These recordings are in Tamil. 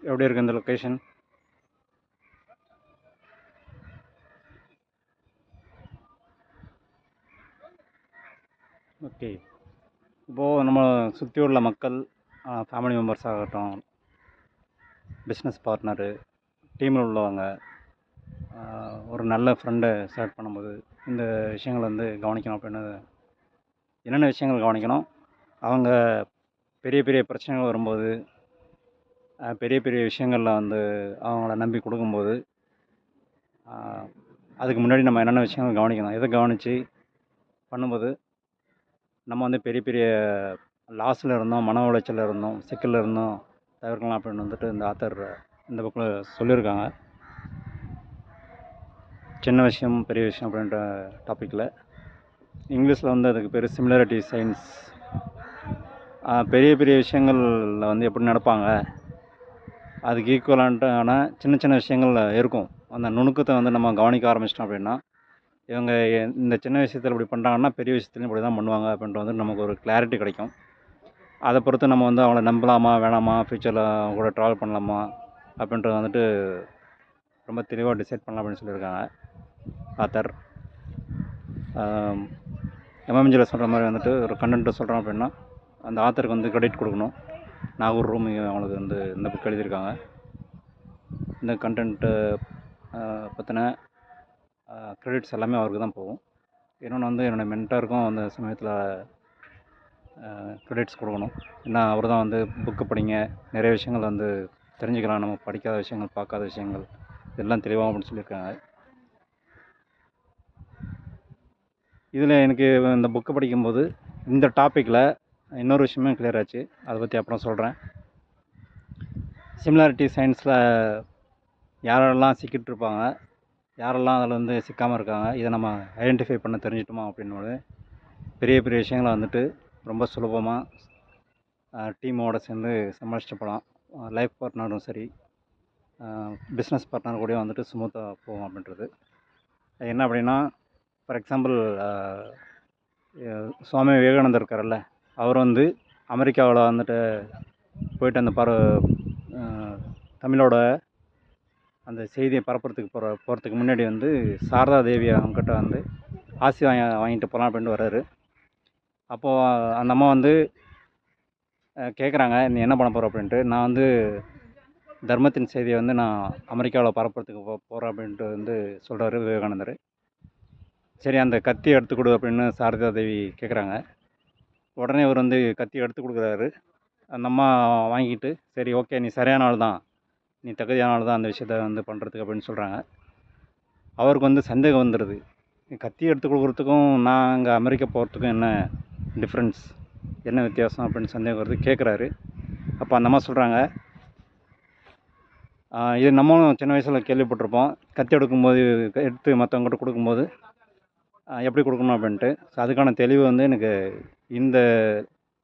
எப்படி இருக்குது இந்த லொக்கேஷன்? ஓகே. இப்போது நம்ம சுற்றி உள்ள மக்கள், ஃபேமிலி மெம்பர்ஸ் ஆகட்டும், பிஸ்னஸ் பார்ட்னரு, டீமில் உள்ளவங்க, ஒரு நல்ல ஃப்ரெண்டை செலக்ட் பண்ணும்போது இந்த விஷயங்கள் வந்து கவனிக்கணும். அப்படின்னு என்னென்ன விஷயங்கள் கவனிக்கணும்? அவங்க பெரிய பெரிய பிரச்சனைகள் வரும்போது, பெரிய பெரிய விஷயங்களில் வந்து அவங்கள நம்பி கொடுக்கும்போது, அதுக்கு முன்னாடி நம்ம என்னென்ன விஷயங்கள் கவனிக்கணும்? எதை கவனித்து பண்ணும்போது நம்ம வந்து பெரிய பெரிய லாஸில் இருந்தோம், மன உளைச்சலில் இருந்தோம், சிக்கலில் இருந்தோம் தவிர்க்கலாம் அப்படின்னு வந்துட்டு இந்த ஆத்தர் இந்த புக்கில் சொல்லியிருக்காங்க. சின்ன விஷயம் பெரிய விஷயம் அப்படின்ற டாப்பிக்கில் இங்கிலீஷில் வந்து அதுக்கு பேர் சிமிலாரிட்டி சயின்ஸ். பெரிய பெரிய விஷயங்களில் வந்து எப்படி நடப்பாங்க, அதுக்கு ஈக்குவலான சின்ன சின்ன விஷயங்கள் இருக்கும். அந்த நுணுக்கத்தை வந்து நம்ம கவனிக்க ஆரம்பிச்சிட்டோம் அப்படின்னா, இவங்க இந்த சின்ன விஷயத்தில் இப்படி பண்ணுறாங்கன்னா பெரிய விஷயத்துலையும் இப்படி தான் பண்ணுவாங்க அப்படின்ட்டு வந்து நமக்கு ஒரு கிளாரிட்டி கிடைக்கும். அதை பொறுத்து நம்ம வந்து அவங்கள நம்பலாமா வேணாமா, ஃப்யூச்சரில் அவங்க கூட ட்ராவல் பண்ணலாமா அப்படின்றது வந்துட்டு ரொம்ப தெளிவாக டிசைட் பண்ணலாம் அப்படின்னு சொல்லியிருக்காங்க ஆத்தர். எம்எம்ஜியில் சொல்கிற மாதிரி வந்துட்டு ஒரு கண்டென்ட்டை சொல்கிறோம் அப்படின்னா அந்த ஆத்தருக்கு வந்து கிரெடிட் கொடுக்கணும். நாகூர் ரூமி அவங்களுக்கு வந்து இந்த புக் எழுதியிருக்காங்க. இந்த கண்டென்ட்டு பற்றின க்ரெடிட்ஸ் எல்லாமே அவருக்கு தான் போகும். இன்னொன்று வந்து என்னோடய மென்டாருக்கும் அந்த சமயத்தில் க்ரெடிட்ஸ் கொடுக்கணும். ஏன்னா அவர் தான் வந்து புக்கு படிங்க, நிறைய விஷயங்கள் வந்து தெரிஞ்சுக்கலாம், நம்ம படிக்காத விஷயங்கள், பார்க்காத விஷயங்கள் இதெல்லாம் தெளிவாக அப்படின்னு சொல்லியிருக்காங்க. இதில் எனக்கு இந்த புக்கு படிக்கும்போது இந்த டாப்பிக்கில் இன்னொரு விஷயமே கிளியர் ஆச்சு. அதை பற்றி அப்புறம் சொல்கிறேன். சிமிலாரிட்டி சயின்ஸில் யாரெல்லாம் சிக்கிட்டு இருப்பாங்க, யாரெல்லாம் அதில் வந்து சிக்காமல் இருக்காங்க, இதை நம்ம ஐடென்டிஃபை பண்ண தெரிஞ்சிட்டோமா அப்படின்னு பெரிய பெரிய விஷயங்களை வந்துட்டு ரொம்ப சுலபமாக டீமோடு சேர்ந்து சமாளிச்சுட்டு போகலாம். லைஃப் பார்ட்னரும் சரி, பிஸ்னஸ் பார்ட்னர் கூட வந்துட்டு ஸ்மூத்தாக போகும் அப்படின்றது. என்ன அப்படின்னா, ஃபார் எக்ஸாம்பிள் சுவாமி விவேகானந்தர் இருக்கார்ல, அவர் வந்து அமெரிக்காவில் வந்துட்டு போயிட்டு அந்த தமிழோட அந்த செய்தியை பரப்புறதுக்கு போகிறதுக்கு முன்னாடி வந்து சாரதா தேவி அவங்ககிட்ட வந்து ஆசி வாங்கிட்டு போகலாம் அப்படின்ட்டு வர்றாரு. அப்போது அந்த அம்மா வந்து கேட்குறாங்க, நீ என்ன பண்ண போகிற அப்படின்ட்டு. நான் வந்து தர்மத்தின் செய்தியை வந்து நான் அமெரிக்காவில் பரப்புறதுக்கு போகிறேன் அப்படின்ட்டு வந்து சொல்கிறாரு விவேகானந்தர். சரி, அந்த கத்தி எடுத்து கொடு அப்படின்னு சாரதா தேவி கேட்குறாங்க. உடனே அவர் வந்து கத்தி எடுத்து கொடுக்குறாரு. அந்த அம்மா வாங்கிட்டு, சரி ஓகே, நீ சரியான ஆள் தான், நீ தகுதியான ஆள் தான் அந்த விஷயத்த வந்து பண்ணுறதுக்கு அப்படின்னு சொல்கிறாங்க. அவருக்கு வந்து சந்தேகம் வந்துடுது, கத்தி எடுத்து கொடுக்குறதுக்கும் நான் அங்கே அமெரிக்கா போகிறதுக்கும் என்ன டிஃப்ரென்ஸ், என்ன வித்தியாசம் அப்படின்னு சந்தேகம் வருது. கேட்குறாரு. அப்போ அந்த அம்மா சொல்கிறாங்க, இது நம்மளும் சின்ன வயசில் கேள்விப்பட்டிருப்போம், கத்தி எடுக்கும்போது எடுத்து மற்றவங்ககிட்ட கொடுக்கும்போது எப்படி கொடுக்கணும் அப்படின்ட்டு. ஸோ அதுக்கான தெளிவு வந்து எனக்கு இந்த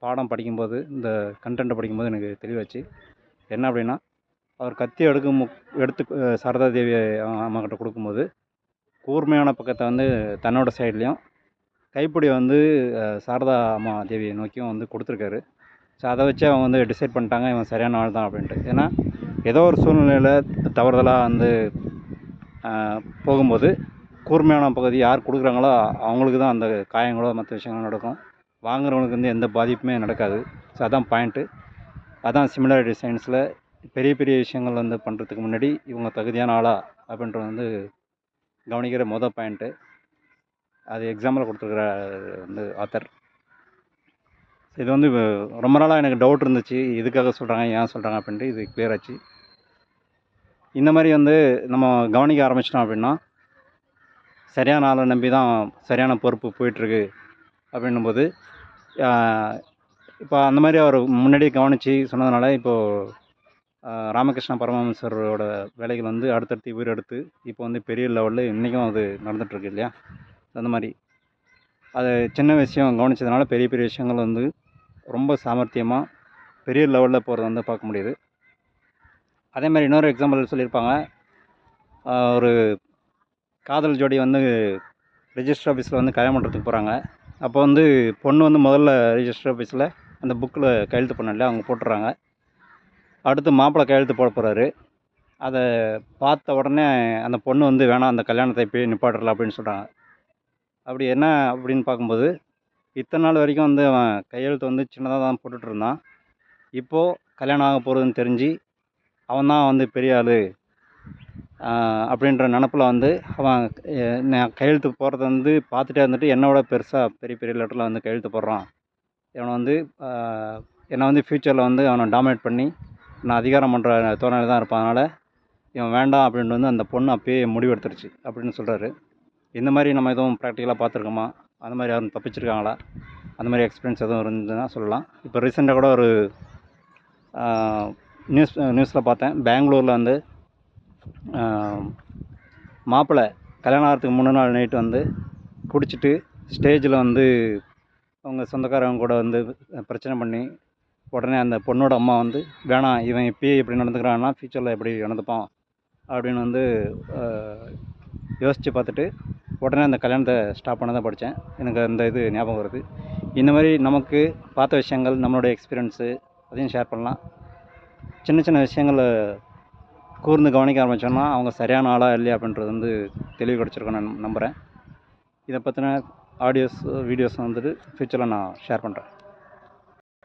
பாடம் படிக்கும்போது, இந்த கண்டென்ட்டை படிக்கும்போது எனக்கு தெளிவாச்சு. என்ன அப்படின்னா, அவர் கத்தி எடுத்து சாரதா தேவி அம்மாக்கிட்ட கொடுக்கும்போது கூர்மையான பக்கத்தை வந்து தன்னோட சைட்லேயும், கைப்பிடி வந்து சாரதா அம்மா தேவியை நோக்கியும் வந்து கொடுத்துருக்காரு. ஸோ அதை வச்சு அவங்க வந்து டிசைட் பண்ணிட்டாங்க, இவன் சரியான ஆள் தான் அப்படின்ட்டு. ஏன்னா ஏதோ ஒரு சூழ்நிலையில் தவறுதலாக வந்து போகும்போது கூர்மையான பகுதி யார் கொடுக்குறாங்களோ அவங்களுக்கு தான் அந்த காயங்களோ மற்ற விஷயங்களும் நடக்கும். வாங்குறவங்களுக்கு வந்து எந்த பாதிப்புமே நடக்காது. ஸோ அதான் பாயிண்ட்டு. அதான் சிமிலாரிட்டி சயின்ஸில் பெரிய பெரிய விஷயங்கள் வந்து பண்ணுறதுக்கு முன்னாடி இவங்க தகுதியான ஆளா அப்படின்றது வந்து கவனிக்கிற பாயிண்ட்டு. அது எக்ஸாம்பிள் கொடுத்துருக்குற வந்து ஆத்தர். இது வந்து ரொம்ப நாளாக எனக்கு டவுட் இருந்துச்சு, இதுக்காக சொல்கிறாங்க, ஏன் சொல்கிறாங்க அப்படின்ட்டு. இது கிளியர் ஆச்சு. இந்த மாதிரி வந்து நம்ம கவனிக்க ஆரம்பிச்சிட்டோம் அப்படின்னா, சரியான ஆளை நம்பி தான் சரியான பொறுப்பு போயிட்டுருக்கு அப்படின்னும்போது, இப்போ அந்த மாதிரி அவர் முன்னாடியே கவனித்து சொன்னதுனால இப்போது ராமகிருஷ்ண பரமஹம்சரோட வேலைகள் வந்து அடுத்தடுத்து இவர் எடுத்து இப்போ வந்து பெரிய லெவலில் இன்றைக்கும் அது நடந்துகிட்ருக்கு இல்லையா. அந்த மாதிரி அது சின்ன விஷயம் கவனித்ததுனால பெரிய பெரிய விஷயங்கள் வந்து ரொம்ப சாமர்த்தியமாக பெரிய லெவலில் போகிறத வந்து பார்க்க முடியுது. அதே மாதிரி இன்னொரு எக்ஸாம்பிள் சொல்லியிருப்பாங்க, ஒரு காதல் ஜோடி வந்து ரெஜிஸ்டர் ஆஃபீஸில் வந்து கல்யாணம் பண்ணுறதுக்கு போகிறாங்க. அப்போ வந்து பொண்ணு வந்து முதல்ல ரெஜிஸ்டர் ஆஃபீஸில் அந்த புக்கில் கையெழுத்து பண்ணல அவங்க போட்டுறாங்க. அடுத்து மாப்பிள்ளை கையெழுத்து போட போகிறாரு. அதை பார்த்த உடனே அந்த பொண்ணு வந்து வேணாம் அந்த கல்யாணத்தை இப்போயே நிப்பாட்டலாம் அப்படின்னு சொல்கிறாங்க. அப்படி என்ன அப்படின்னு பார்க்கும்போது இத்தனை நாள் வரைக்கும் வந்து அவன் கையெழுத்து வந்து சின்னதாக தான் போட்டுட்டு இருந்தான். இப்போது கல்யாணம் ஆக போகிறதுன்னு தெரிஞ்சு அவன் தான் வந்து பெரிய ஆள் அப்படின்ற நினப்பில் வந்து அவன் நான் கையெழுத்து போடுறத வந்து பார்த்துட்டே இருந்துட்டு என்னோட பெருசாக பெரிய பெரிய லெட்டரில் வந்து கையெழுத்து போடுறான். இவனை வந்து என்னை வந்து ஃப்யூச்சரில் வந்து அவனை டாமினேட் பண்ணி நான் அதிகாரம் பண்ணுற தோரணையில் தான் இருப்பான். அதனால் இவன் வேண்டாம் அப்படின்ட்டு வந்து அந்த பொண்ணு அப்பயே முடிவெடுத்துருச்சு அப்படின்னு சொல்கிறாரு. இந்த மாதிரி நம்ம எதுவும் ப்ராக்டிக்கலாக பார்த்துருக்கோமா? அந்த மாதிரி யாரும் தப்பிச்சிருக்காங்களா? அந்த மாதிரி எக்ஸ்பீரியன்ஸ் எதுவும் இருந்ததுன்னா சொல்லலாம். இப்போ ரீசெண்டாக கூட ஒரு நியூஸில் பார்த்தேன். பெங்களூரில் வந்து மாப்பிள்ளை கல்யாணம் ஆகிறதுக்கு முந்தின நாள் நைட்டு வந்து குடிச்சிட்டு ஸ்டேஜில் வந்து அவங்க சொந்தக்காரங்க கூட வந்து பிரச்சனை பண்ணி உடனே அந்த பொண்ணோட அம்மா வந்து வேணாம் இவன் இப்பயே இப்படி நடந்துக்கிறான்னா ஃப்யூச்சரில் எப்படி நடந்துப்பான் அப்படின்னு வந்து யோசித்து பார்த்துட்டு உடனே அந்த கல்யாணத்தை ஸ்டாப் பண்ண தான் படித்தேன். எனக்கு அந்த இது ஞாபகம் வருது. இந்த மாதிரி நமக்கு பார்த்த விஷயங்கள் நம்மளுடைய எக்ஸ்பீரியன்ஸு அதையும் ஷேர் பண்ணலாம். சின்ன சின்ன விஷயங்களை கூர்ந்து கவனிக்க ஆரம்பித்தோம்னா அவங்க சரியான ஆளா இல்லையா அப்படின்றது வந்து தெளிவு கிடச்சிருக்கோன்னு நான் நம்புகிறேன். இதை பற்றின ஆடியோஸ் வீடியோஸ் வந்துட்டு ஃப்யூச்சரில் நான் ஷேர் பண்ணுறேன்.